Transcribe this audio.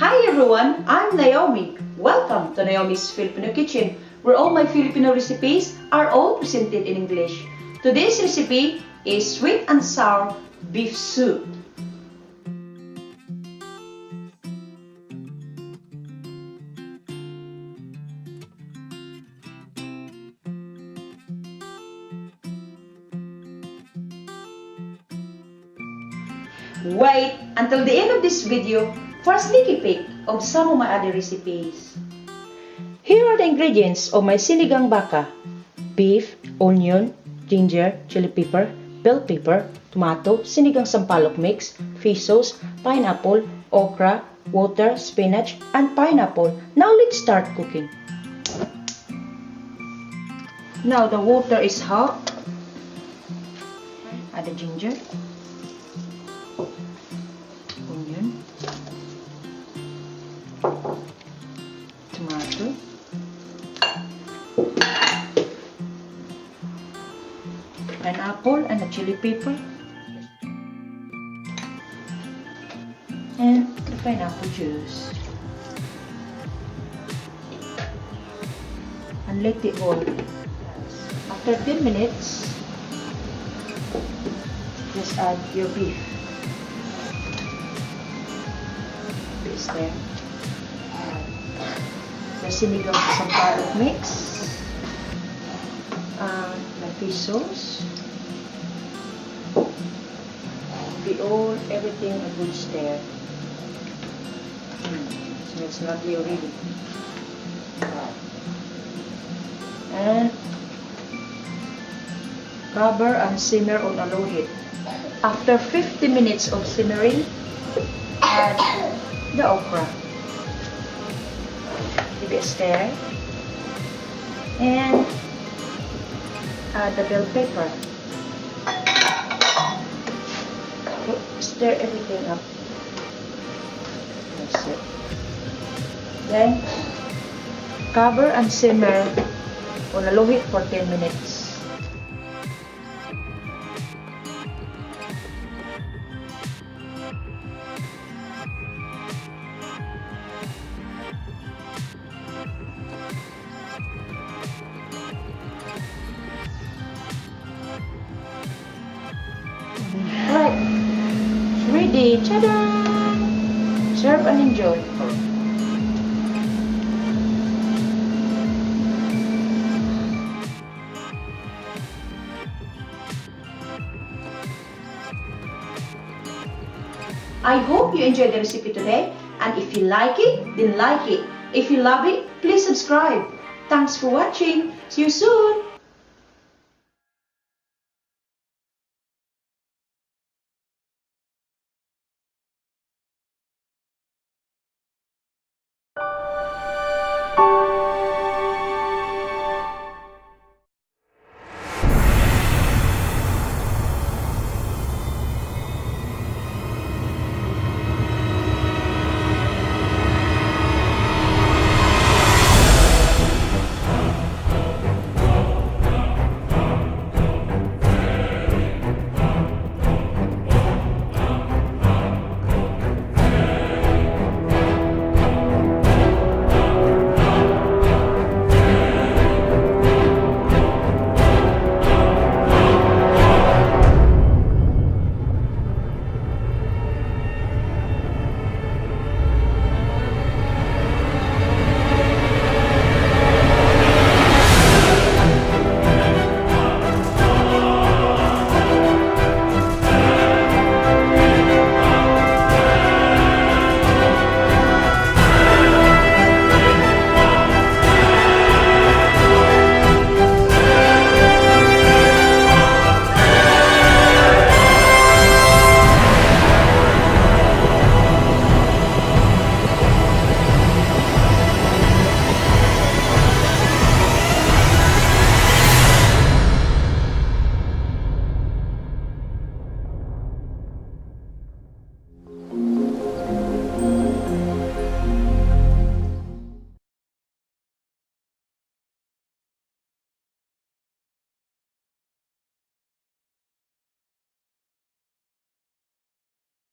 Hi everyone, I'm Naomi. Welcome to Naomi's Filipino Kitchen, where all my Filipino recipes are all presented in English. Today's recipe is sweet and sour beef soup. Wait until the end of this video for a sneaky peek of some of my other recipes. Here are the ingredients of my Sinigang Baka: beef, onion, ginger, chili pepper, bell pepper, tomato, sinigang sampalok mix, fish sauce, pineapple, okra, water, spinach, and pineapple. Now let's start cooking. Now the water is hot. Add the ginger, onion, tomato, pineapple and a chili pepper, and the pineapple juice, and let it boil. After 10 minutes, just add your beef. This there. The sinigang sampalok mix. The fish sauce. Everything a good stir. Smells lovely already. And cover and simmer on a low heat. After 50 minutes of simmering, add the okra. Give it a stir. And add the bell pepper. Stir everything up. That's it. Then cover and simmer on a low heat for 10 minutes. Right, it's ready. Ta-da! Serve and enjoy. I hope you enjoyed the recipe today, and if you like it, then like it. If you love it, please subscribe. Thanks for watching. See you soon.